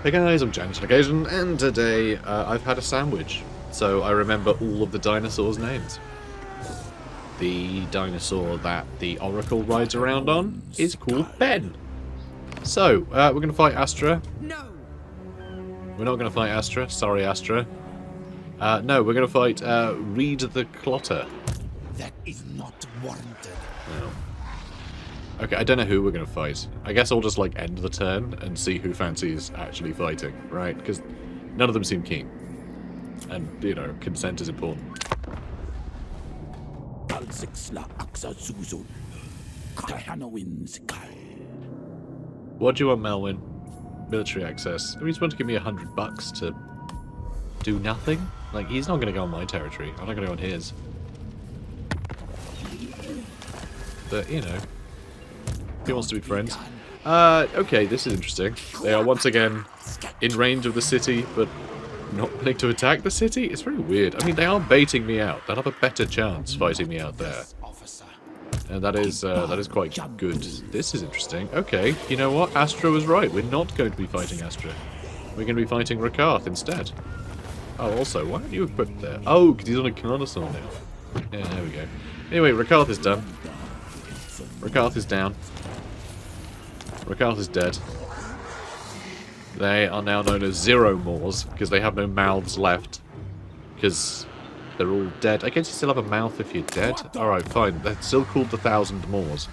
Hey guys, I'm Janet on occasion, and today I've had a sandwich, so I remember all of the dinosaurs' names. The dinosaur that the Oracle rides around on is called Ben. So, we're going to fight Astra. No. We're not going to fight Astra. Sorry, Astra. No, we're going to fight Reed the Clotter. That is not warranted. No. Okay, I don't know who we're going to fight. I guess I'll just, like, end the turn and see who fancies actually fighting, right? Because none of them seem keen. And, you know, consent is important. What do you want, Melwyn? Military access. I mean, he's going to give me $100 to do nothing? Like, he's not going to go on my territory. I'm not going to go on his. But, you know... He wants to be friends. Okay, this is interesting. They are once again in range of the city, but not willing to attack the city? It's very weird. I mean, they are baiting me out. They'll have a better chance fighting me out there. And that is quite good. This is interesting. Okay, you know what? Astra was right. We're not going to be fighting Astra. We're going to be fighting Rakarth instead. Oh, also, why aren't you equipped there? Oh, because he's on a Carnosaur now. Yeah, there we go. Anyway, Rakarth is done. Rakarth is down. Rakarth is dead. They are now known as Zero Moors, because they have no mouths left. Because they're all dead. I guess you still have a mouth if you're dead. Alright, fine. They're still called the 1,000 Moors.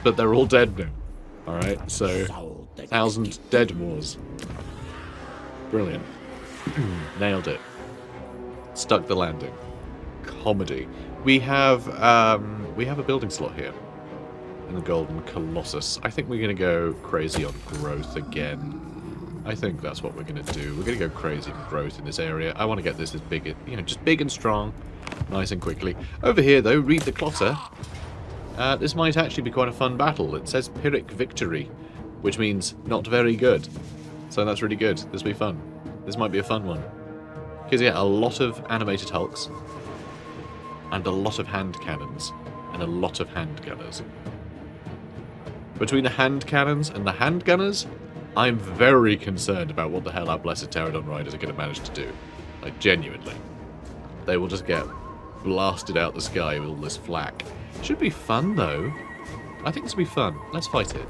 But they're all dead now. Alright, so 1,000 dead Moors. Brilliant. Nailed it. Stuck the landing. Comedy. We have a building slot here. The Golden Colossus. I think we're going to go crazy on growth again. I think that's what we're going to do. We're going to go crazy on growth in this area. I want to get this as big, you know, just big and strong, nice and quickly. Over here, though, Reed the Clotter. This might actually be quite a fun battle. It says Pyrrhic Victory, which means not very good. So that's really good. This will be fun. This might be a fun one. Because, yeah, a lot of animated hulks, and a lot of hand cannons, and a lot of handgunners. Between the hand cannons and the handgunners, I'm very concerned about what the hell our Blessed Pterodon Riders are going to manage to do. Like, genuinely. They will just get blasted out the sky with all this flak. Should be fun, though. I think this will be fun. Let's fight it.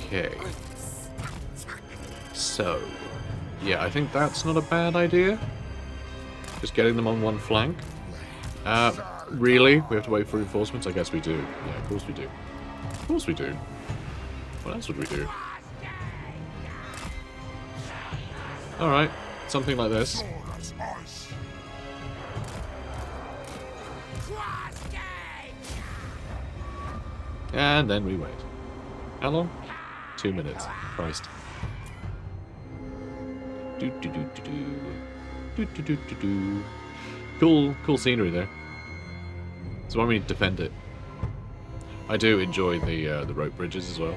Okay. So, yeah, I think that's not a bad idea. Just getting them on one flank. Really? We have to wait for reinforcements? I guess we do. Yeah, of course we do. Of course we do. What else would we do? Alright, something like this. And then we wait. How long? 2 minutes. Christ. Cool scenery there. So why we need to defend it. I do enjoy the rope bridges as well.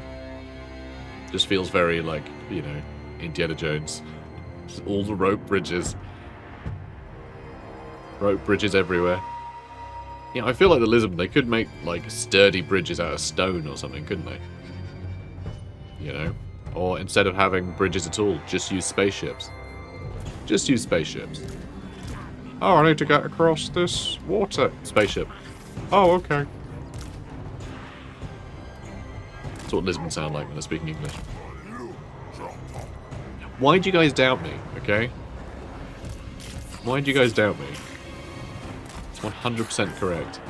Just feels very like, you know, Indiana Jones. Just all the rope bridges. Rope bridges everywhere. Yeah, I feel like the Lisbon, they could make like sturdy bridges out of stone or something, couldn't they? You know? Or instead of having bridges at all, just use spaceships. Just use spaceships. Oh, I need to get across this water. Spaceship. Oh, okay. That's what Lisbon sound like when they're speaking English. Why'd you guys doubt me, okay? Why'd you guys doubt me? It's 100% correct.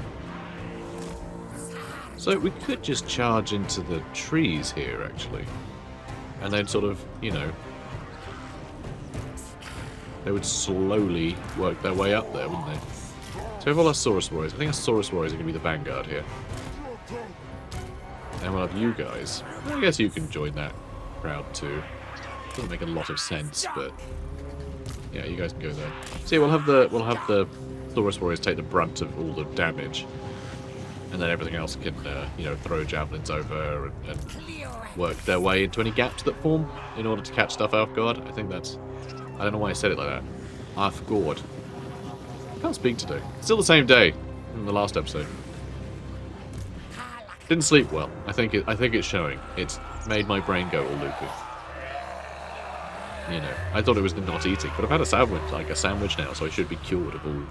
So we could just charge into the trees here, actually. And then sort of, you know... They would slowly work their way up there, wouldn't they? So we have all our Saurus Warriors. I think our Saurus Warriors are going to be the vanguard here. And we'll have you guys. I guess you can join that crowd too. Doesn't make a lot of sense, but yeah, you guys can go there. So yeah, we'll have the Saurus Warriors take the brunt of all the damage, and then everything else can you know, throw javelins over and work their way into any gaps that form in order to catch stuff off guard. I think that's. I don't know why I said it like that. Off guard. I can't speak today. It's still the same day in the last episode. Didn't sleep well. I think it's showing. It's made my brain go all loopy. You know, I thought it was the not eating, but I've had a sandwich now, so I should be cured of all,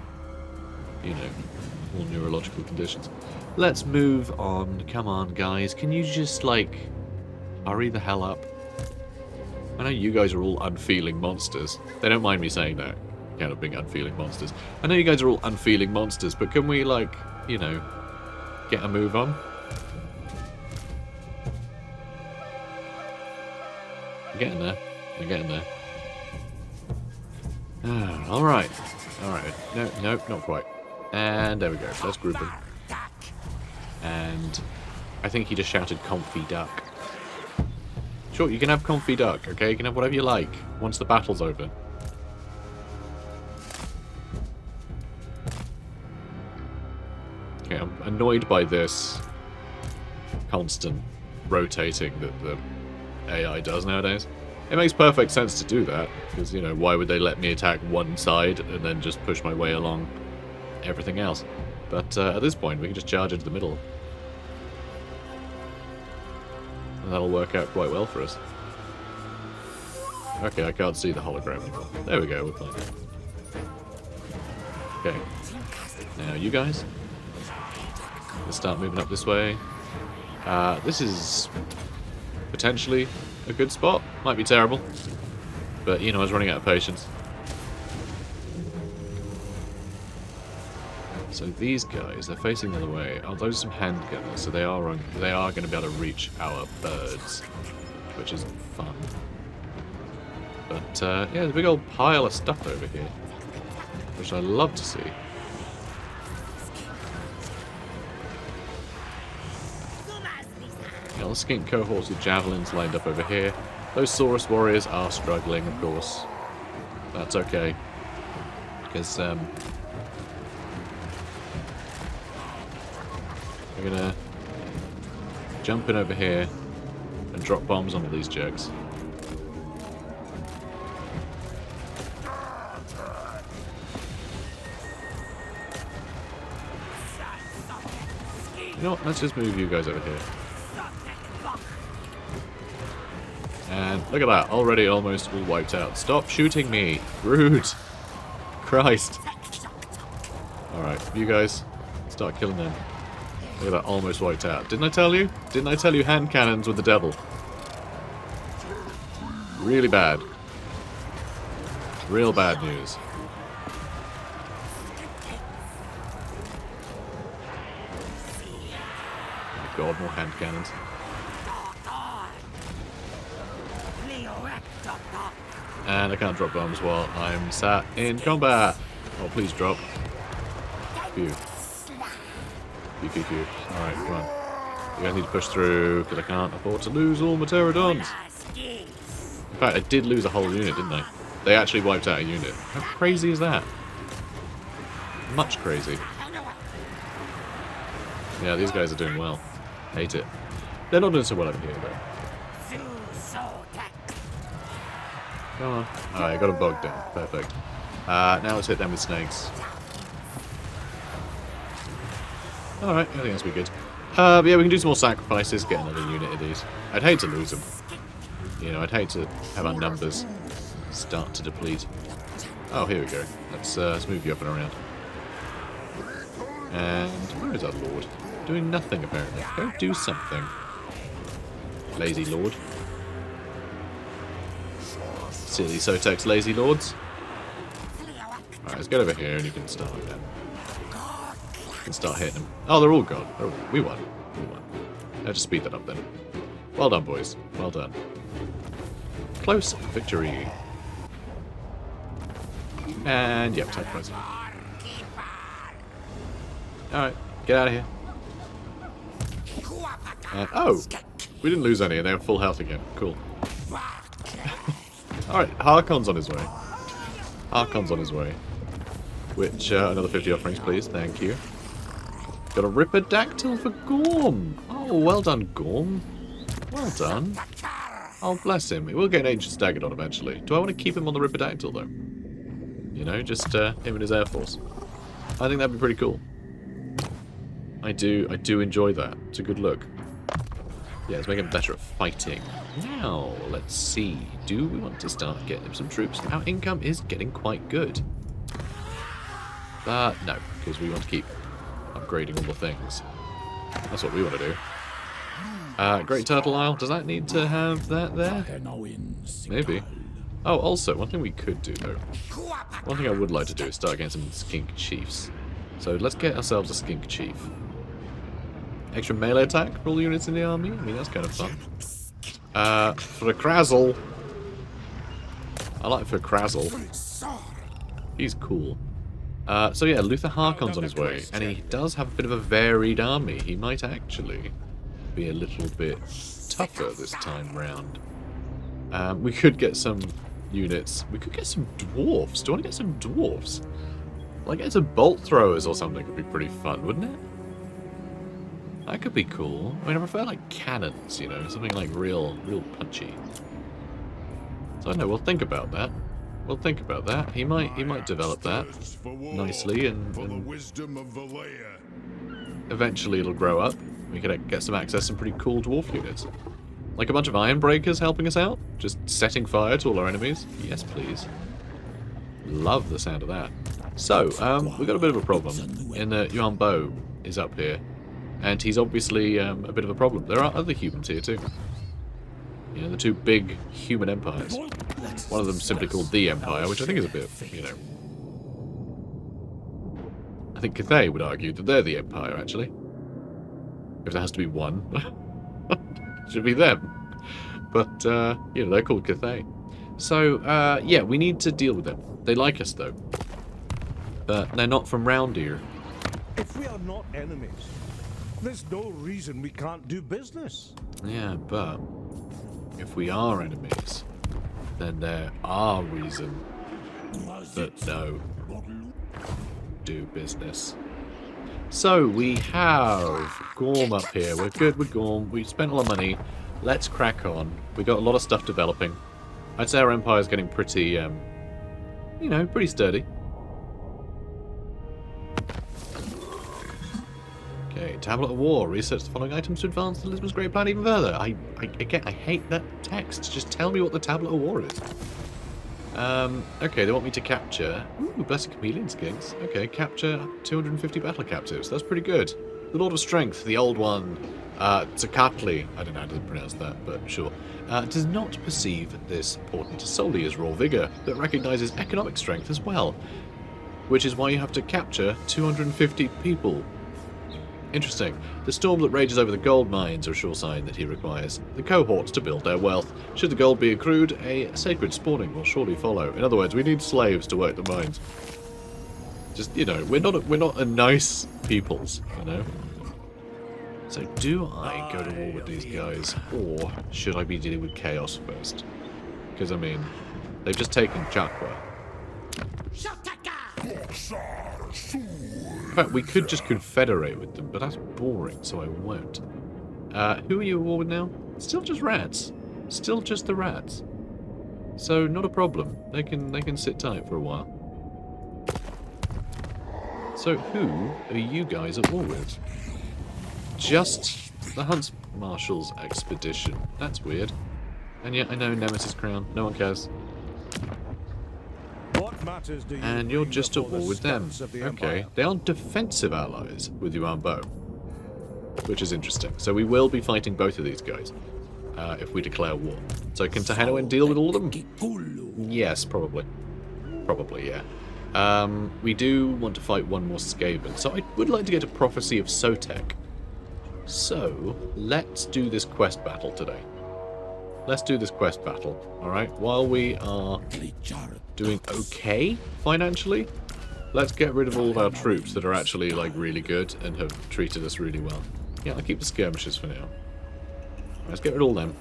you know, all neurological conditions. Let's move on. Come on, guys. Can you just, like, hurry the hell up? I know you guys are all unfeeling monsters. They don't mind me saying that. Kind of being unfeeling monsters. I know you guys are all unfeeling monsters, but can we, like, you know, get a move on? We're getting there. We're getting there. Alright. Alright. No, nope, not quite. And there we go. Let's group them. And I think he just shouted "Comfy Duck." Sure, you can have Comfy Duck, okay? You can have whatever you like once the battle's over. Okay, I'm annoyed by this constant rotating that the AI does nowadays. It makes perfect sense to do that, because, you know, why would they let me attack one side and then just push my way along everything else? But at this point, we can just charge into the middle. And that'll work out quite well for us. Okay, I can't see the hologram anymore. There we go, we're fine. Okay. Now, you guys. Let's start moving up this way. This is potentially a good spot. Might be terrible. But, you know, I was running out of patience. So these guys, they're facing the other way. Oh, those are some handgunners, so they are going to be able to reach our birds, which is fun. But, yeah, there's a big old pile of stuff over here, which I love to see. The skink cohorts with javelins lined up over here. Those Saurus warriors are struggling, of course. That's okay. Because, we're gonna jump in over here and drop bombs on all these jerks. You know what? Let's just move you guys over here. And look at that, already almost all wiped out. Stop shooting me! Rude! Christ! Alright, you guys, start killing them. Look at that, almost wiped out. Didn't I tell you? Didn't I tell you hand cannons with the devil? Really bad. Real bad news. Oh god, more hand cannons. And I can't drop bombs while I'm sat in combat. Oh, please drop. Phew. Phew, phew, phew. Alright, come on. You guys need to push through, because I can't afford to lose all my pterodons. In fact, I did lose a whole unit, didn't I? They actually wiped out a unit. How crazy is that? Much crazy. Yeah, these guys are doing well. Hate it. They're not doing so well over here, though. Come on. Alright, I got them bogged down. Perfect. Now let's hit them with snakes. Alright, I think that's be good. But yeah, we can do some more sacrifices, get another unit of these. I'd hate to lose them. You know, I'd hate to have our numbers start to deplete. Oh, here we go. Let's move you up and around. And where is our lord? Doing nothing, apparently. Go do something. Lazy lord. Silly SOTEK's lazy lords. Alright, let's get over here and you can start again. You can start hitting them. Oh, they're all gone. We won. We won. Let's just speed that up then. Well done, boys. Well done. Close victory. And, yep, sacrifice. Alright, get out of here. And, oh! We didn't lose any and they were full health again. Cool. Alright, Harkon's on his way. Harkon's on his way. Which, another 50 offerings, please. Thank you. Got a Ripidactyl for Gorm. Oh, well done, Gorm. Well done. Oh, bless him. We'll get an Ancient Staggerodon eventually. Do I want to keep him on the Ripidactyl, though? You know, just him and his Air Force. I think that'd be pretty cool. I do enjoy that. It's a good look. Yeah, let's make him better at fighting. Now, let's see. Do we want to start getting him some troops? Our income is getting quite good. But no, because we want to keep upgrading all the things. That's what we want to do. Great Turtle Isle. Does that need to have that there? Maybe. Oh, also, one thing we could do, though. One thing I would like to do is start getting some skink chiefs. So let's get ourselves a skink chief. Extra melee attack for all units in the army? I mean, that's kind of fun. For a Krazzle. I like for Krazzle. He's cool. So yeah, Luther Harkon's on his way, and he does have a bit of a varied army. He might actually be a little bit tougher this time round. We could get some units. We could get some dwarfs. Do you want to get some dwarfs? Like, get some bolt throwers or something would be pretty fun, wouldn't it? That could be cool. I mean, I prefer like cannons, you know, something like real punchy. So I don't know. We'll think about that. We'll think about that. He might develop that nicely, and eventually it'll grow up. We could get some access to some pretty cool dwarf units. Like a bunch of iron breakers helping us out? Just setting fire to all our enemies? Yes, please. Love the sound of that. So, we've got a bit of a problem in that Yuan Bo is up here. And he's obviously a bit of a problem. There are other humans here too. You know, the two big human empires. One of them simply called the Empire, which I think is a bit, you know... I think Cathay would argue that they're the Empire, actually. If there has to be one. It should be them. But, you know, they're called Cathay. So, yeah, we need to deal with them. They like us, though. But they're not from round here. If we are not enemies, there's no reason we can't do business. Yeah, but if we are enemies, then there are reasons that no do business. So we have Gorm up here. We're good with Gorm. We spent all our money. Let's crack on. We got a lot of stuff developing. I'd say our empire's getting pretty, you know, pretty sturdy. Okay, Tablet of War. Research the following items to advance the Lisbon's Great Plan even further. Again, I hate that text. Just tell me what the Tablet of War is. Okay, they want me to capture... Ooh, Blessed Chameleon Skinks. Okay, capture 250 battle captives. That's pretty good. The Lord of Strength, the old one, Tzakatli, I don't know how to pronounce that, but sure, does not perceive this portent solely as raw vigor, but recognizes economic strength as well, which is why you have to capture 250 people. Interesting. The storm that rages over the gold mines are a sure sign that he requires the cohorts to build their wealth. Should the gold be accrued, a sacred spawning will surely follow. In other words, we need slaves to work the mines. Just, you know, we're not a nice peoples, you know. So do I go to war with these guys, or should I be dealing with chaos first? Because I mean, they've just taken Chakra. In fact, we could just confederate with them, but that's boring, so I won't. Who are you at war with now? Still just rats. Still just the rats. So not a problem. They can sit tight for a while. So who are you guys at war with? Just the Hunts Marshal's expedition. That's weird. And yet I know Nemesis Crown. No one cares. What matters do you And you're just at war with them. Okay. They are defensive allies with Yuan Bo, which is interesting. So we will be fighting both of these guys if we declare war. So can Tehenhauin deal with all of them? Yes, probably. Probably, yeah. We do want to fight one more Skaven. So I would like to get a Prophecy of SOTEK. So let's do this quest battle today. Let's do this quest battle, alright? While we are doing okay financially, let's get rid of all of our troops that are actually, like, really good and have treated us really well. Yeah, I'll keep the skirmishers for now. Let's get rid of all them.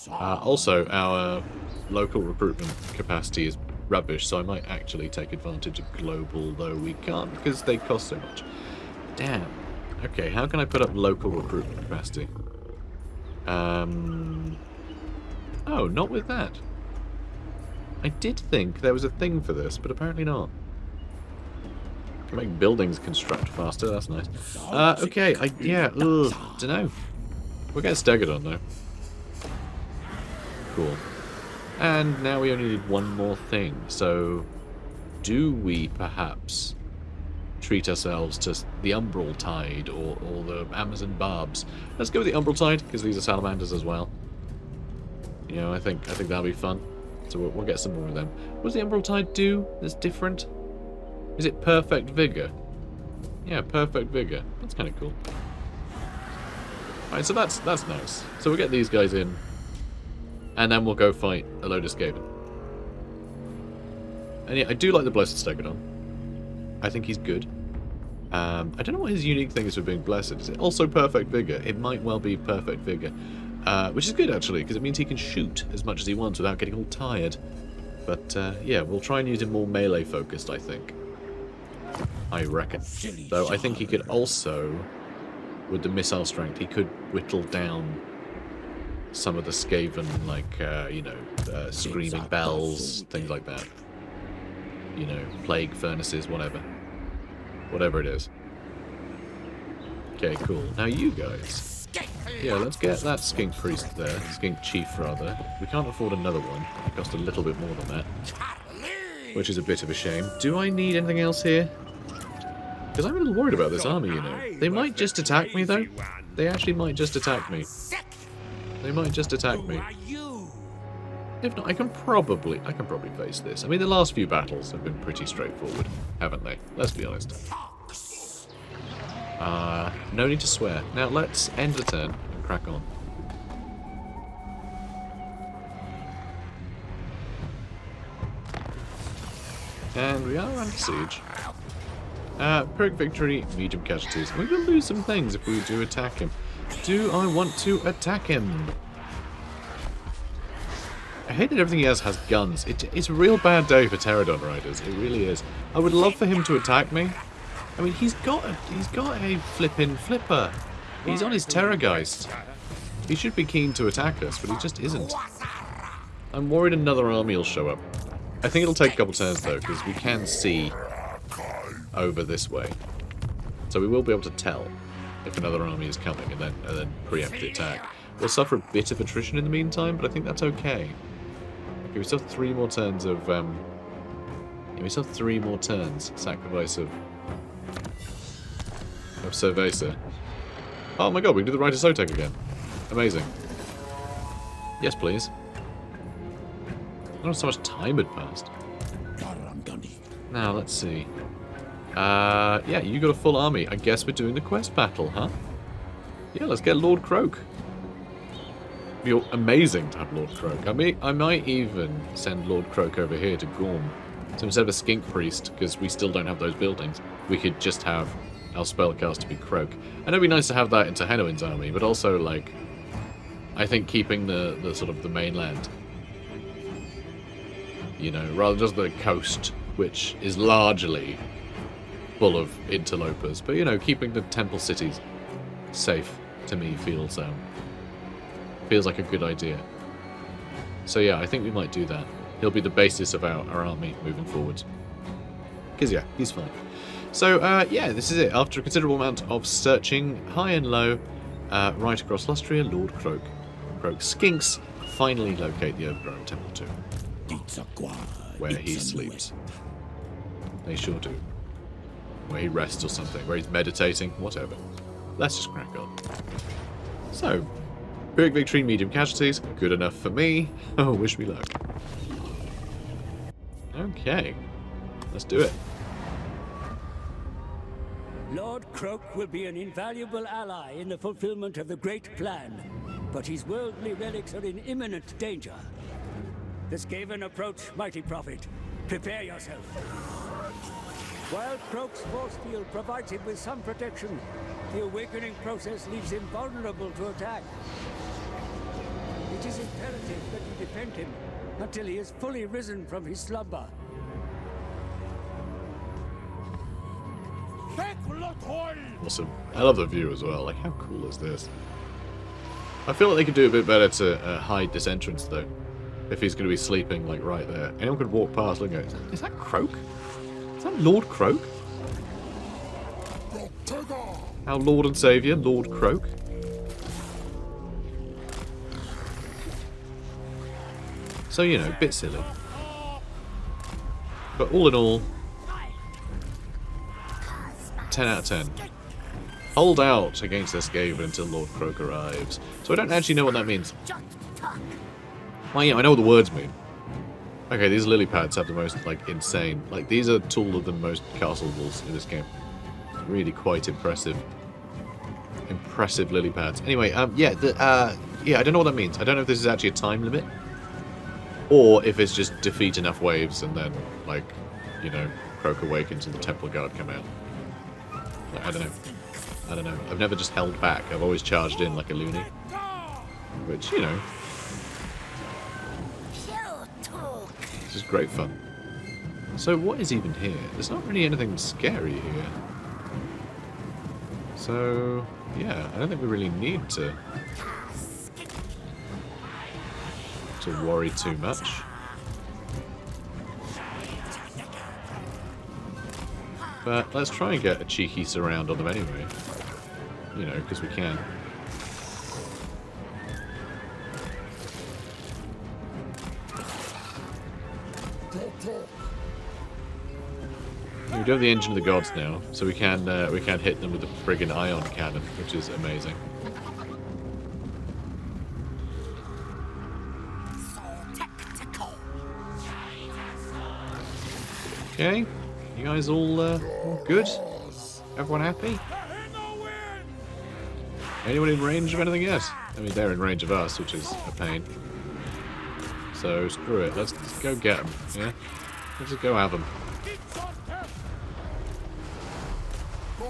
Also, our local recruitment capacity is rubbish, so I might actually take advantage of global, though we can't because they cost so much. Damn. Okay, how can I put up local recruitment capacity? Oh, not with that. I did think there was a thing for this, but apparently not. can make buildings construct faster. That's nice. Okay. Dunno. We'll get Stegodon though. Cool. And now we only need one more thing. So, do we perhaps treat ourselves to the Umbral Tide or the Amazon Barbs? Let's go with the Umbral Tide because these are salamanders as well. You know, I think that'll be fun. So we'll get some more of them. What does the Umbral Tide do that's different? Is it Perfect Vigor? Yeah, Perfect Vigor. That's kind of cool. Alright, so that's nice. So we'll get these guys in. And then we'll go fight a load of Skaven. And yeah, I do like the Blessed Stegodon. I think he's good. I don't know what his unique thing is for being Blessed. Is it also Perfect Vigor? It might well be Perfect Vigor. Which is good, actually, because it means he can shoot as much as he wants without getting all tired. But, yeah, we'll try and use him more melee-focused, I think. I reckon. Though I think he could also, with the missile strength, he could whittle down some of the Skaven, like, you know, screaming bells, things like that. You know, plague furnaces, whatever. Whatever it is. Okay, cool. Now you guys. Yeah, let's get that Skink Priest there. Skink Chief, rather. We can't afford another one. It costs a little bit more than that. Which is a bit of a shame. Do I need anything else here? Because I'm a little worried about this army, you know. They might just attack me, though. They actually might just attack me. They might just attack me. If not, I can probably face this. I mean, the last few battles have been pretty straightforward, haven't they? Let's be honest. No need to swear. Now let's end the turn and crack on. And we are under siege. Perk victory, medium casualties. We will lose some things if we do attack him. Do I want to attack him? I hate that everything he has guns. It's a real bad day for Pterodon riders. It really is. I would love for him to attack me. I mean, he's got a flippin' flipper. He's on his Terrorgeist. He should be keen to attack us, but he just isn't. I'm worried another army will show up. I think it'll take a couple turns though, because we can see over this way, so we will be able to tell if another army is coming, and then preempt the attack. We'll suffer a bit of attrition in the meantime, but I think that's okay. Okay, we still have 3 more turns of we still have 3 more turns. Sacrifice of Cerveza. Oh my god, we can do the Rites of SOTEK again. Amazing. Yes, please. I don't know so much time had passed. Now, let's see. Yeah, you got a full army. I guess we're doing the quest battle, huh? Yeah, let's get Lord Kroak. It'd be amazing to have Lord Kroak. I might even send Lord Kroak over here to Gorm. So instead of a Skink Priest, because we still don't have those buildings, we could just have our spellcaster be Kroak. I know it'd be nice to have that in Tehenhauin's army, but also, like, I think keeping the sort of the mainland, you know, rather just the coast, which is largely full of interlopers, but, you know, keeping the temple cities safe, to me, feels like a good idea. So yeah, I think we might do that. He'll be the basis of our army moving forward. Because yeah, he's fine. So yeah, this is it. After a considerable amount of searching, high and low, right across Lustria, Lord Kroak. Skinks finally locate the overgrown temple tomb, where he sleeps. They sure do. Where he rests or something, where he's meditating, whatever. Let's just crack on. So, big victory, medium casualties, good enough for me. Oh, wish me luck. Okay, let's do it. Lord Kroak will be an invaluable ally in the fulfillment of the Great Plan, but his worldly relics are in imminent danger. The Skaven approach, mighty prophet. Prepare yourself. While Kroak's force field provides him with some protection, the awakening process leaves him vulnerable to attack. It is imperative that you defend him until he is fully risen from his slumber. Awesome. I love the view as well. Like, how cool is this? I feel like they could do a bit better to hide this entrance, though. If he's going to be sleeping, like, right there. Anyone could walk past looking at it. Is that Kroak? Is that Lord Kroak? Our Lord and Saviour, Lord Kroak. So, you know, a bit silly. But all in all, 10 out of 10. Hold out against this Skaven until Lord Kroak arrives. So I don't actually know what that means. Well, yeah, I know what the words mean. Okay, these lily pads have the most, like, insane... Like, these are taller than most castle walls in this game. Really quite impressive. Impressive lily pads. Anyway, yeah, I don't know what that means. I don't know if this is actually a time limit. Or if it's just defeat enough waves and then, like, you know, Kroak awakens and the Temple Guard come out. Like, I don't know. I don't know. I've never just held back. I've always charged in like a loony. Which, you know... This is great fun. So what is even here? There's not really anything scary here. So, yeah, I don't think we really need to worry too much. But let's try and get a cheeky surround on them anyway. You know, because we can. We do have the Engine of the Gods now, so we can hit them with the friggin' ion cannon, which is amazing. Okay, you guys all good? Everyone happy? Anyone in range of anything yet? I mean, they're in range of us, which is a pain. So screw it. Let's go get them. Yeah, let's just go have them.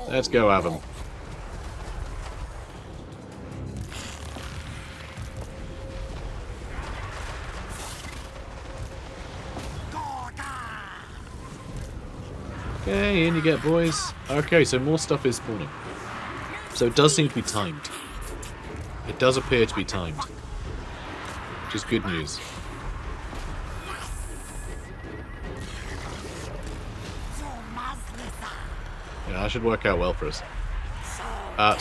Let's go have them. Okay, in you get, boys. Okay, so more stuff is spawning. So it does seem to be timed. It does appear to be timed. Which is good news. Yeah, that should work out well for us. I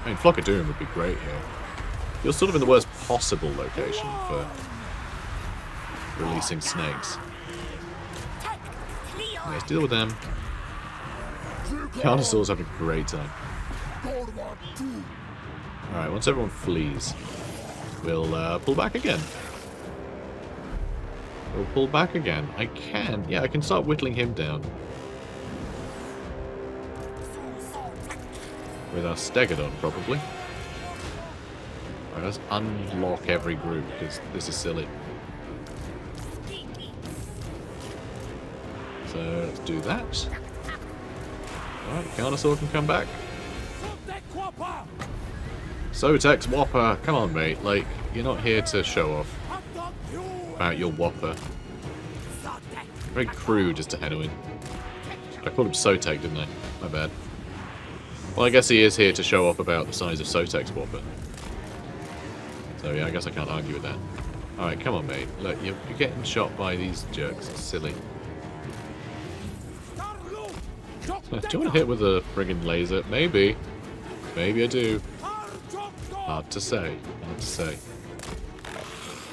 mean, Flock of Doom would be great here. You're sort of in the worst possible location for releasing snakes. Let's deal with them. Carnosaurs have a great time. Alright, once everyone flees, we'll pull back again. We'll pull back again. I can start whittling him down. With our Stegodon, probably. Alright, let's unlock every group, because this is silly. So, let's do that. Alright, Carnosaur can come back. SOTEK's Whopper! Come on, mate. Like, you're not here to show off about your Whopper. Very crude as Tehenhauin. I called him SOTEK, didn't I? My bad. Well, I guess he is here to show off about the size of SOTEK's Whopper. So yeah, I guess I can't argue with that. Alright, come on, mate. Look, you're getting shot by these jerks. It's silly. Do you want to hit with a friggin' laser? Maybe. Maybe I do. Hard to say. Hard to say.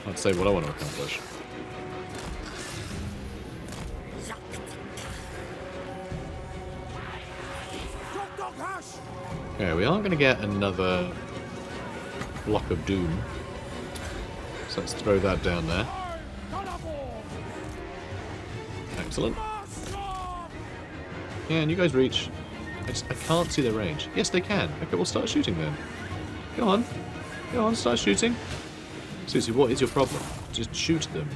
Hard to say what I want to accomplish. Okay, we aren't going to get another block of doom. So let's throw that down there. Excellent. Can you guys reach? I can't see their range. Yes, they can. Okay, we'll start shooting then. Go on. Go on, start shooting. Seriously, what is your problem? Just shoot them.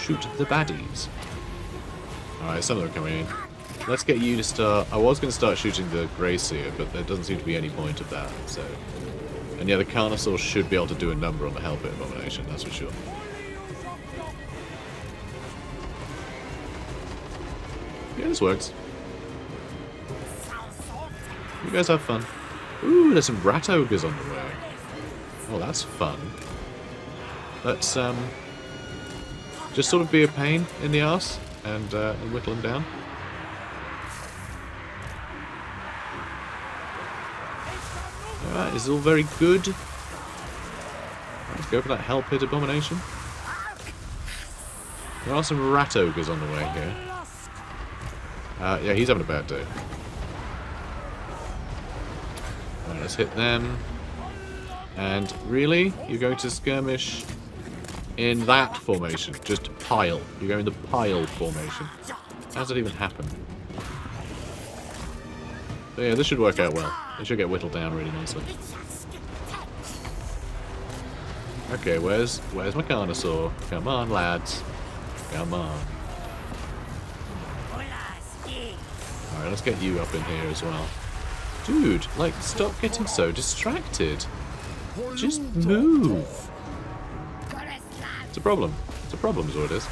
Shoot the baddies. Alright, some of them are coming in. Let's get you to start... I was going to start shooting the Grey Seer, but there doesn't seem to be any point of that, so... And yeah, the Carnosaur should be able to do a number on the Hellpit Abomination, that's for sure. Yeah, this works. You guys have fun. Ooh, there's some rat ogres on the way. Oh, that's fun. Let's, just sort of be a pain in the arse. and whittle them down. Alright, this is all very good. Let's go for that Hell Pit Abomination. There are some rat ogres on the way here. Yeah, he's having a bad day. Right, let's hit them. And really? You're going to skirmish in that formation? Just pile. You're going the pile formation. How does it even happen? So yeah, this should work out well. It should get whittled down really nicely. Okay, where's my Carnosaur? Come on, lads. Come on. Alright, let's get you up in here as well. Dude, like, stop getting so distracted. Just move. It's a problem. It's a problem is what it is.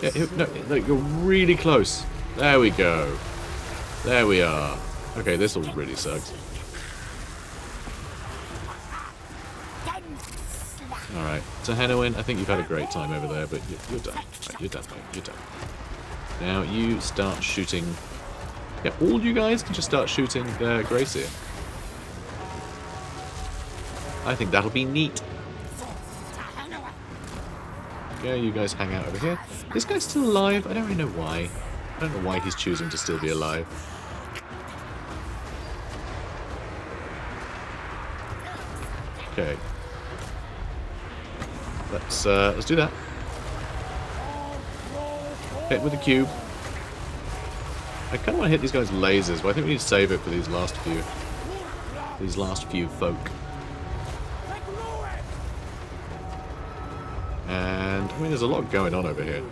Yeah, no, look, you're really close. There we go. There we are. Okay, this all really sucks. Alright, Tehenhauin, I think you've had a great time over there, but you're done. Right, you're done, mate. You're done. Now you start shooting. Yeah, all you guys can just start shooting Gracie. I think that'll be neat. Okay, you guys hang out over here. This guy's still alive. I don't really know why. I don't know why he's choosing to still be alive. Okay. Let's do that. Hit with the cube. I kind of want to hit these guys' lasers, but I think we need to save it for these last few. These last few folk. And I mean, there's a lot going on over here.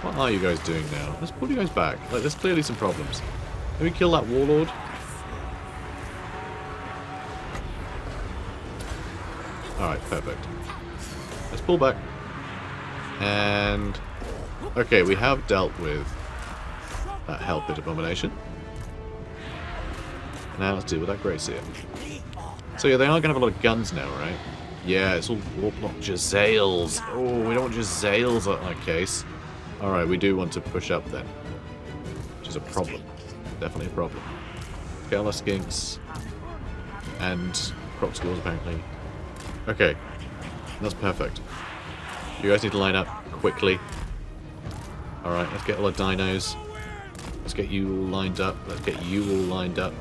What are you guys doing now? Let's pull you guys back. Like, there's clearly some problems. Can we kill that warlord? Alright, perfect. Let's pull back. And... okay, we have dealt with that Hell Pit Abomination. Now let's deal with that Gracie. So yeah, they are going to have a lot of guns now, right? Yeah, it's all not Jezzails. Oh, we don't want Jezzails in that case. Alright, we do want to push up then. Which is a problem. Definitely a problem. Kill our Skinks. And Kroak schools, apparently. Okay. That's perfect. You guys need to line up quickly. Alright, let's get all our dinos. Let's get you all lined up. Let's get you all lined up.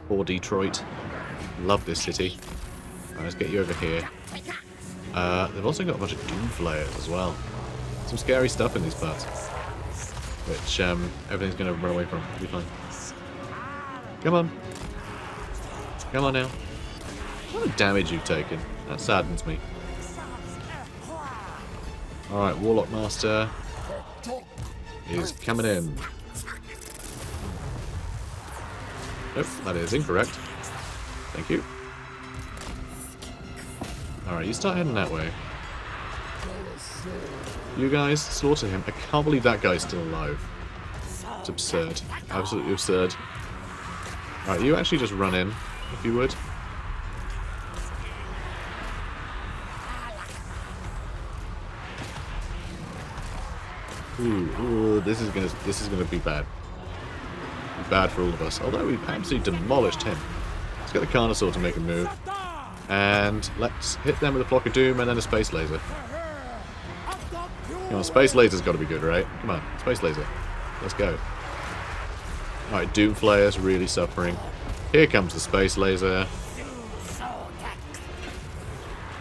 For Detroit. Love this city. Alright, let's get you over here. They've also got a bunch of doom flayers as well. Some scary stuff in these parts. Which everything's going to run away from. It'll be fine. Come on. Come on now. What a damage you've taken. That saddens me. Alright, Warlock Master is coming in. Nope, that is incorrect. Thank you. Alright, you start heading that way. You guys, slaughter him. I can't believe that guy's still alive. It's absurd. Absolutely absurd. Alright, you actually just run in, if you would. Ooh, this is gonna be bad. Be bad for all of us. Although we've absolutely demolished him. Let's get the Carnosaur to make a move. And let's hit them with a Flock of Doom and then a Space Laser. Come on, Space Laser's got to be good, right? Come on, Space Laser. Let's go. Alright, Doom Flayer's really suffering. Here comes the Space Laser.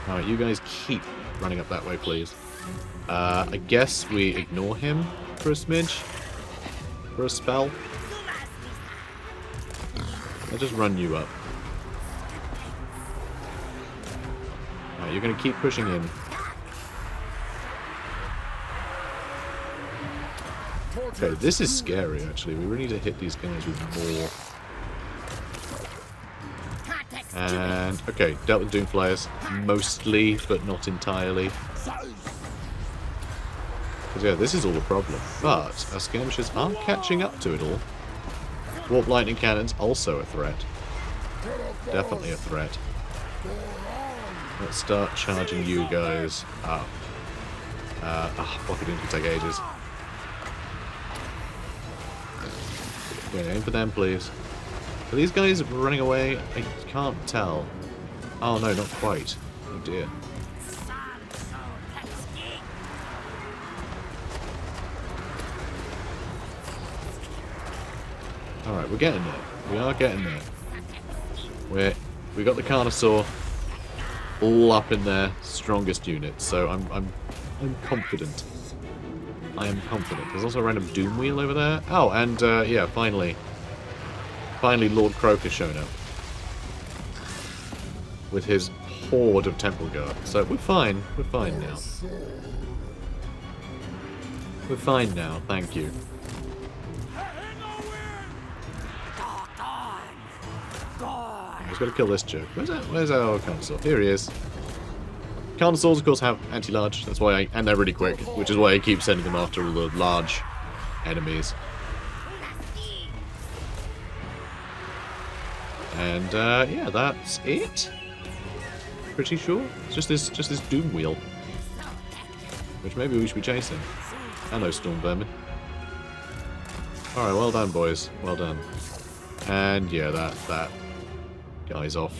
Alright, you guys keep running up that way, please. I guess we ignore him for a smidge? For a spell? I'll just run you up. Alright, you're going to keep pushing him. Okay, this is scary, actually. We really need to hit these guys with more. And, okay, dealt with Doom Flayers. Mostly, but not entirely. Because, yeah, this is all the problem. But our skirmishers aren't catching up to it all. Warp Lightning Cannon's also a threat. Definitely a threat. Let's start charging you guys up. Block it in can take ages. Yeah, aim for them, please. Are these guys running away? I can't tell. Oh no, not quite. Oh dear. Alright, we're getting there. We are getting there. We got the Carnosaur all up in their strongest unit, so I'm confident. I am confident. There's also a random Doom Wheel over there. Oh, and yeah, finally Lord Kroak has shown up with his horde of Temple Guard. So we're fine. We're fine now. We're fine now. Thank you. I just got to kill this jerk. Where's our Carnosaur? Here he is. Carnosaurs, of course, have anti-large. That's why and they're really quick, which is why I keep sending them after all the large enemies. And yeah, that's it. Pretty sure. It's just this Doom Wheel, which maybe we should be chasing. Hello, Storm Vermin. All right, well done, boys. Well done. And yeah, that guy's off.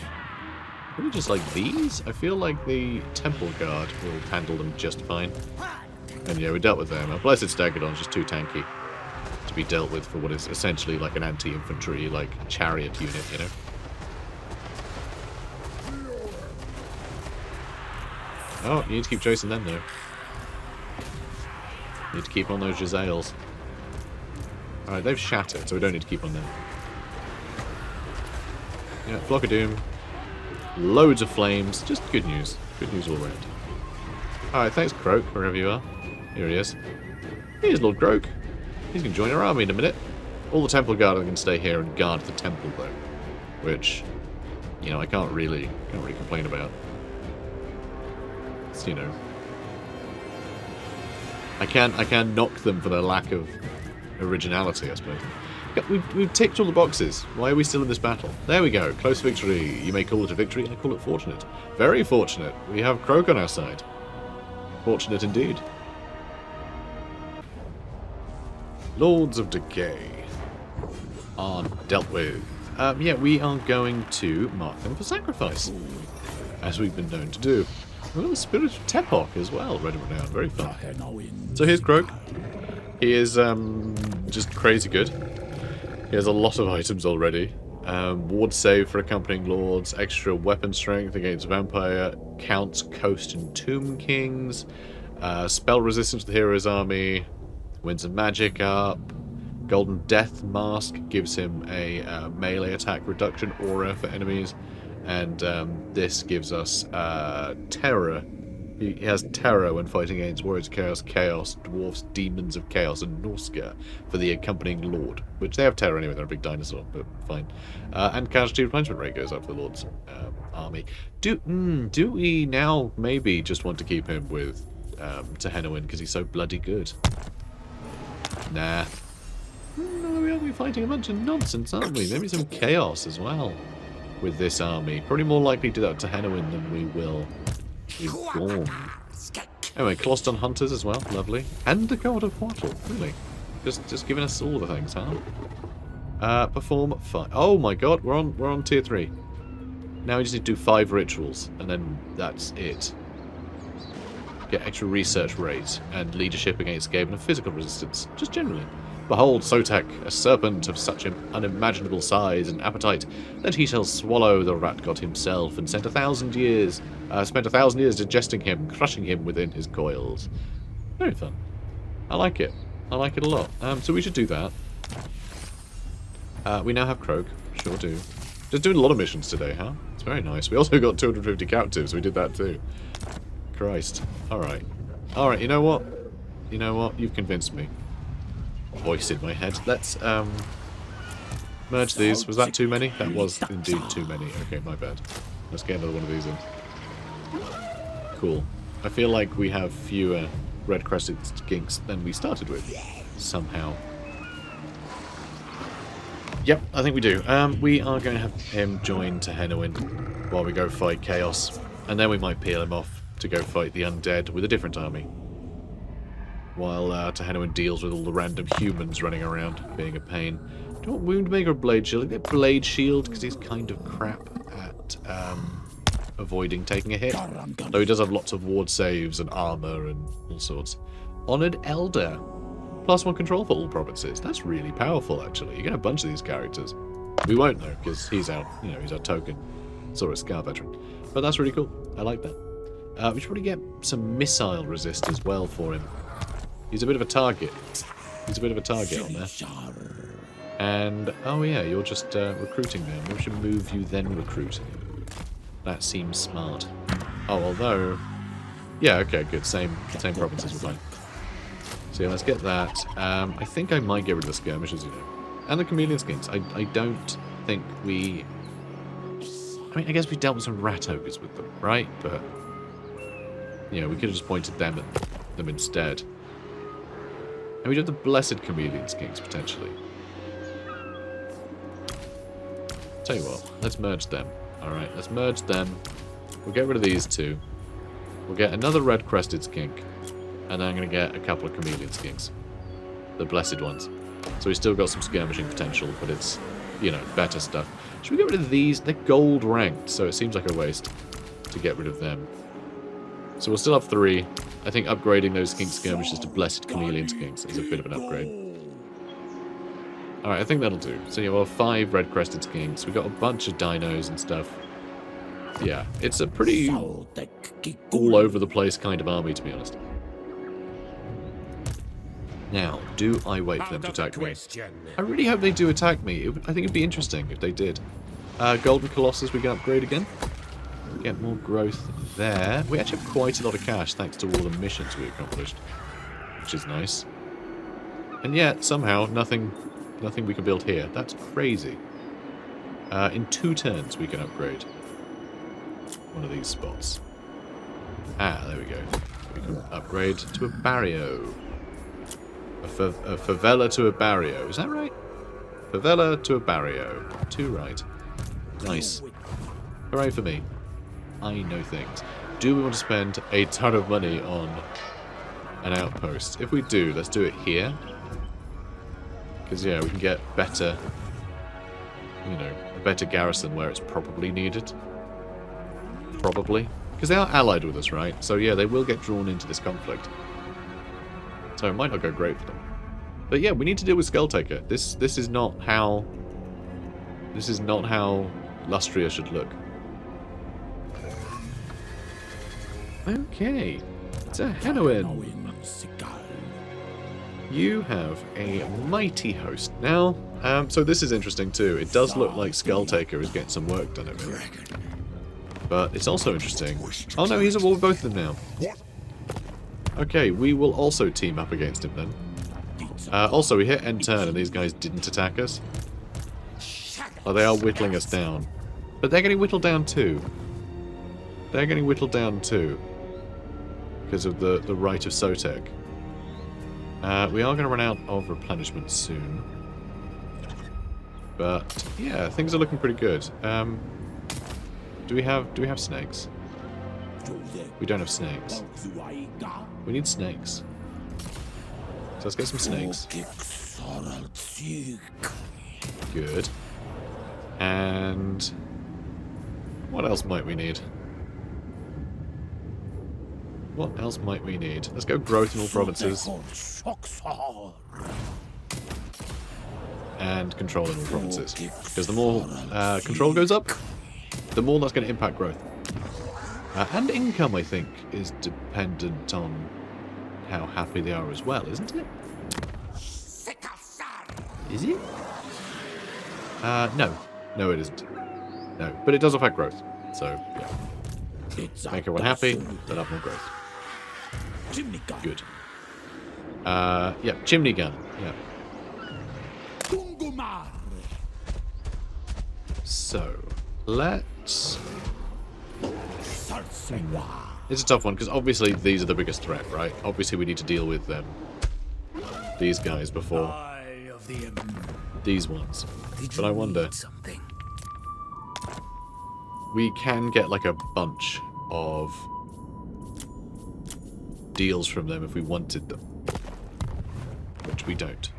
Maybe just like these? I feel like the Temple Guard will handle them just fine. And yeah, we dealt with them. Our Blessed Staggadon's just too tanky to be dealt with for what is essentially like an anti-infantry, like chariot unit, you know? Oh, you need to keep chasing them though. You need to keep on those Jezzails. Alright, they've shattered, so we don't need to keep on them. Yeah, Flock of Doom. Loads of flames. Just good news. Good news all around. Alright, thanks Kroak, wherever you are. Here he is. Here's Lord Kroak. He's going to join our army in a minute. All the Temple Guard are going to stay here and guard the temple, though. Which, you know, I can't really complain about. It's, you know... I can knock them for their lack of originality, I suppose. We've ticked all the boxes. Why are we still in this battle? There we go. Close victory. You may call it a victory. I call it fortunate. Very fortunate. We have Kroak on our side. Fortunate indeed. Lords of Decay are dealt with. Yeah, we are going to mark them for sacrifice, as we've been known to do. We've got the Spirit of Tephok as well, read and renowned. Very fun. So here's Kroak. He is just crazy good. He has a lot of items already. Ward save for accompanying lords, extra weapon strength against vampire, counts, coast and tomb kings, spell resistance to the hero's army, winds of magic up, golden death mask gives him a melee attack reduction aura for enemies, and this gives us terror. He has terror when fighting against warriors of chaos, dwarfs, demons of chaos, and Norska for the accompanying lord. Which they have terror anyway, they're a big dinosaur, but fine. And casualty replenishment rate goes up for the lord's army. Do we now maybe just want to keep him with Tehenhauin because he's so bloody good? Nah. We'll be fighting a bunch of nonsense, aren't we? Maybe some chaos as well with this army. Probably more likely to do that to Tehenhauin than we will. Anyway, Closton Hunters as well, lovely. And the God of Wattle, really. Just giving us all the things, huh? Perform 5. Oh my god, we're on tier 3. Now we just need to do 5 rituals, and then that's it. Get extra research rate and leadership against Gaben and physical resistance, just generally. Behold, SOTEK, a serpent of such an unimaginable size and appetite that he shall swallow the rat god himself, and spent 1,000 years digesting him, crushing him within his coils. Very fun. I like it. I like it a lot. So we should do that. We now have Kroak. Sure do. Just doing a lot of missions today, huh? It's very nice. We also got 250 captives. We did that too. Christ. Alright. Alright, you know what? You know what? You've convinced me. Voice in my head. Let's merge these. Was that too many? That was indeed too many. Okay, my bad. Let's get another one of these in. Cool. I feel like we have fewer red-crested skinks than we started with, somehow. Yep, I think we do. We are going to have him join Tehenhauin while we go fight Chaos, and then we might peel him off to go fight the undead with a different army. while Tehenhauin deals with all the random humans running around, being a pain. Do you want Woundmaker or Blade Shield? I get Blade Shield because he's kind of crap at avoiding taking a hit. Though he does have lots of ward saves and armor and all sorts. Honored Elder. +1 control for all provinces. That's really powerful, actually. You get a bunch of these characters. We won't, though, because he's our, you know, he's our token Saurus Scar veteran. But that's really cool. I like that. We should probably get some missile resist as well for him. He's a bit of a target. He's a bit of a target on there. And, oh yeah, you're just recruiting now. We should move you then recruit. That seems smart. Oh, although... Yeah, okay, good. Same provinces, we're fine. So yeah, let's get that. I think I might get rid of the skirmishers, you know. And the chameleon skins. I don't think we... I mean, I guess we dealt with some rat ogres with them, right? But, you know, we could have just pointed them at them instead. And we do have the blessed chameleon skins, potentially. Tell you what, let's merge them. Alright, let's merge them. We'll get rid of these two. We'll get another red-crested skink. And then I'm going to get a couple of chameleon skinks. The blessed ones. So we've still got some skirmishing potential, but it's, you know, better stuff. Should we get rid of these? They're gold ranked, so it seems like a waste to get rid of them. So we'll still have 3. I think upgrading those skink skirmishers to blessed chameleon skinks is a bit of an upgrade. Alright, I think that'll do. So yeah, we'll have 5 red-crested skinks. We've got a bunch of dinos and stuff. Yeah, it's a pretty all-over-the-place kind of army, to be honest. Now, do I wait for them to attack me? I really hope they do attack me. I think it'd be interesting if they did. Golden Colossus we can upgrade again. Get more growth there. We actually have quite a lot of cash thanks to all the missions we accomplished. Which is nice. And yet, somehow, nothing we can build here. That's crazy. In 2 turns we can upgrade one of these spots. Ah, there we go. We can upgrade to a barrio. A favela to a barrio. Is that right? Favela to a barrio. 2 right. Nice. Hooray for me. I know things. Do we want to spend a ton of money on an outpost? If we do, let's do it here. Because, yeah, we can get better, you know, a better garrison where it's probably needed. Probably. Because they are allied with us, right? So, yeah, they will get drawn into this conflict. So it might not go great for them. But yeah, we need to deal with Skulltaker. This is not how Lustria should look. Okay. Tehenhauin. You have a mighty host. Now, so this is interesting too. It does look like Skulltaker is getting some work done over here. But it's also interesting. Oh no, he's at war with both of them now. Okay, we will also team up against him then. Also, we hit end turn and these guys didn't attack us. Oh, they are whittling us down. But they're getting whittled down too. They're getting whittled down too. Because of the Rite of SOTEK. We are going to run out of replenishment soon. But, yeah, things are looking pretty good. Do we have snakes? We don't have snakes. We need snakes. So let's get some snakes. Good. And what else might we need? What else might we need? Let's go growth in all provinces. And control in all provinces. Because the more control goes up, the more that's going to impact growth. And income, I think, is dependent on how happy they are as well, isn't it? Is it? No. No, it isn't. No, but it does affect growth. So, yeah. Make everyone happy, then have more growth. Good. Yeah, chimney gun. Yeah. So, let's... It's a tough one, because obviously these are the biggest threat, right? Obviously we need to deal with them. These guys before these ones. But I wonder... We can get like a bunch of deals from them if we wanted them. which we don't.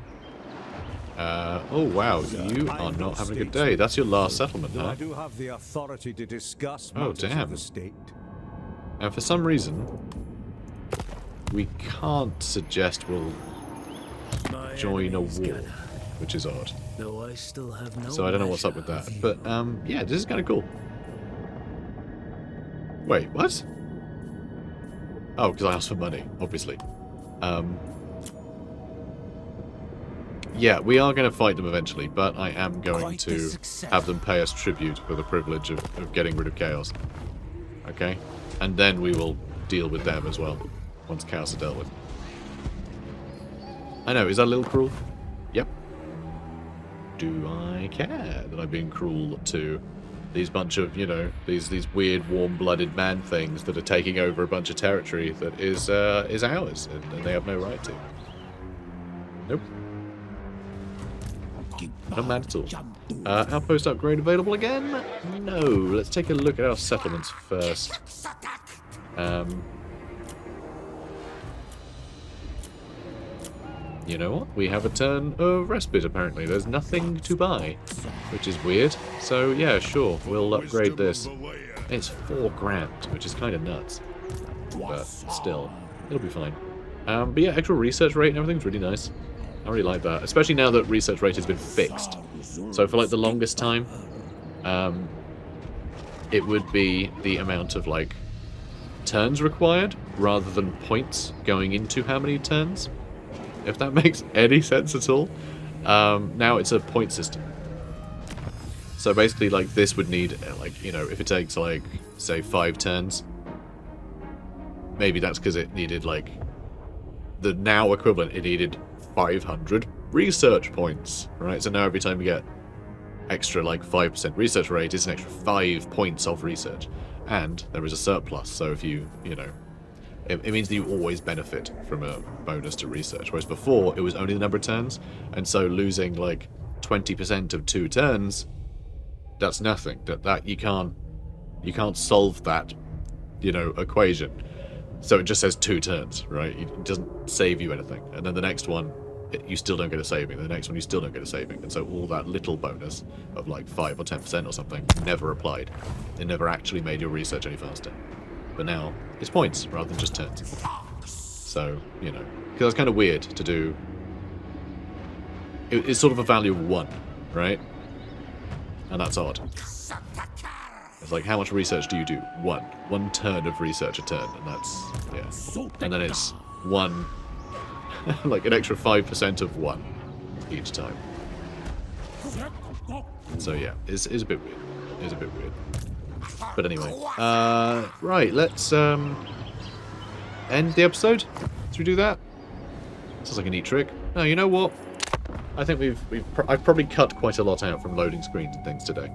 Oh wow, you are not having a good day. That's your last settlement, huh? I do have the authority to discuss Oh, matters of damn. the state. And for some reason, we can't suggest we'll join a war, which is odd. Though I still have no So I don't know what's up with that. But, yeah, this is kind of cool. Wait, what? Oh, because I asked for money, obviously. Yeah, we are going to fight them eventually, but I am going to have them pay us tribute for the privilege of getting rid of chaos. Okay? And then we will deal with them as well, once chaos is dealt with. I know, is that a little cruel? Yep. Do I care that I'm being cruel to these bunch of, you know, these weird warm-blooded man things that are taking over a bunch of territory that is ours, and they have no right to? Nope. Not mad at all. Outpost upgrade available again? No. Let's take a look at our settlements first. You know what? We have a turn of respite, apparently. There's nothing to buy, which is weird. So, yeah, sure. We'll upgrade this. It's 4 grand, which is kind of nuts. But still, it'll be fine. But yeah, actual research rate and everything's really nice. I really like that, especially now that research rate has been fixed. So for like the longest time, it would be the amount of like turns required rather than points going into how many turns. If that makes any sense at all. Now it's a point system. So basically, like, this would need, like, you know, if it takes, like, say, 5 turns, maybe that's because it needed, like, the now equivalent, it needed 500 research points, right? So now every time you get extra, like, 5% research rate, it's an extra 5 points of research. And there is a surplus, so if you know, it means that you always benefit from a bonus to research, whereas before, it was only the number of turns, and so losing, like, 20% of 2 turns, that's nothing. That you can't solve that, you know, equation. So it just says 2 turns, right? It doesn't save you anything. And then the next one, you still don't get a saving. The next one, you still don't get a saving. And so all that little bonus of like 5 or 10% or something never applied. It never actually made your research any faster. But now it's points rather than just turns. So, you know, because that's kind of weird to do. It's sort of a value of 1, right? And that's odd. It's like, how much research do you do? 1. 1 turn of research a turn, and that's, yeah. And then it's 1, like an extra 5% of 1 each time. So yeah, it's a bit weird. It's a bit weird. But anyway, right, let's end the episode. Should we do that? Sounds like a neat trick. No, you know what? I think I've probably cut quite a lot out from loading screens and things today.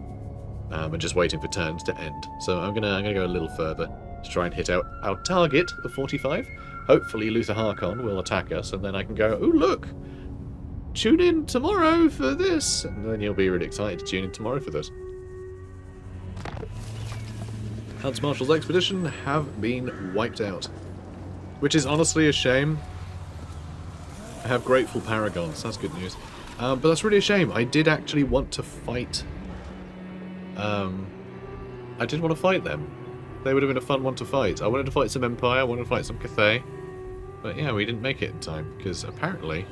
And just waiting for turns to end. So I'm gonna go a little further to try and hit out our target of 45. Hopefully Luther Harkon will attack us, and then I can go, oh look! Tune in tomorrow for this! And then you'll be really excited to tune in tomorrow for this. Hans Marshall's expedition have been wiped out. Which is honestly a shame. I have grateful paragons, that's good news. But that's really a shame. I did actually want to fight... I did want to fight them. They would have been a fun one to fight. I wanted to fight some Empire, I wanted to fight some Cathay. But yeah, we didn't make it in time, because apparently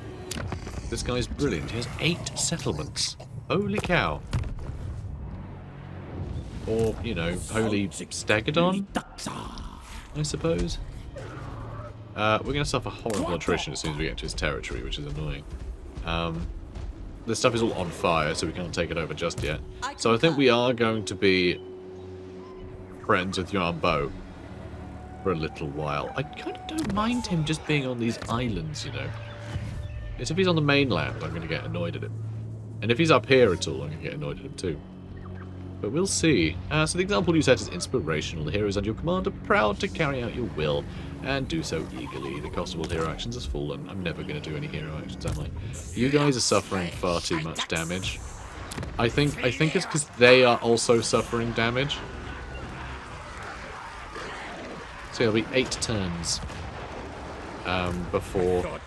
this guy's brilliant. He has 8 settlements. Holy cow. Or, you know, holy Stegadon, I suppose. We're going to suffer horrible attrition as soon as we get to his territory, which is annoying. This stuff is all on fire, so we can't take it over just yet. So I think we are going to be friends with Yuan Bo for a little while. I kind of don't mind him just being on these islands, you know. It's if he's on the mainland, I'm going to get annoyed at him. And if he's up here at all, I'm going to get annoyed at him too. But we'll see. So the example you set is inspirational. The heroes under your command are proud to carry out your will, and do so eagerly. The cost of all hero actions has fallen. I'm never going to do any hero actions, am I? You guys are suffering far too much damage. I think it's because they are also suffering damage. So it'll be 8 turns before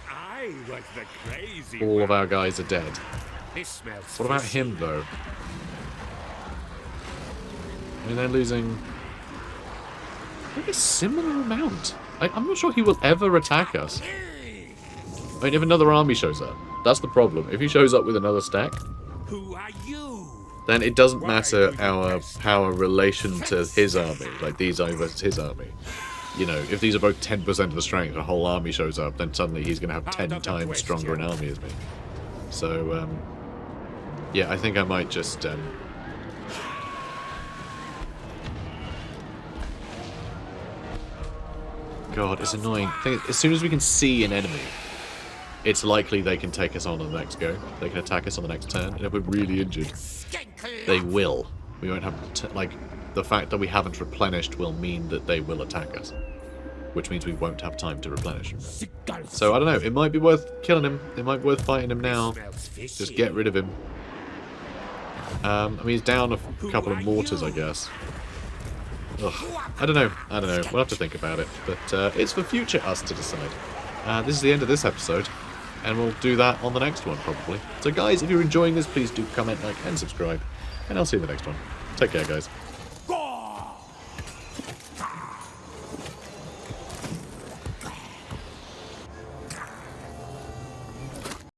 I was the crazy All of one. our guys are dead. This smells What about fishy. him, though? I mean, they're losing like a similar amount. I'm not sure he will ever attack us. I mean, if another army shows up, that's the problem. If he shows up with another stack, Who are you? then it doesn't matter our relation to his army, like these are versus his army. You know, if these are both 10% of the strength and a whole army shows up, then suddenly he's going to have 10 times stronger an army as me. So, yeah, I think I might just... God, it's annoying. As soon as we can see an enemy, it's likely they can take us on the next go. They can attack us on the next turn, and if we're really injured, they will. We won't have like the fact that we haven't replenished will mean that they will attack us, which means we won't have time to replenish. So I don't know. It might be worth killing him. It might be worth fighting him now. Just get rid of him. I mean, he's down a couple of mortars, I guess. Ugh. I don't know. We'll have to think about it. But it's for future us to decide. This is the end of this episode, and we'll do that on the next one, probably. So guys, if you're enjoying this, please do comment, like, and subscribe, and I'll see you in the next one. Take care, guys.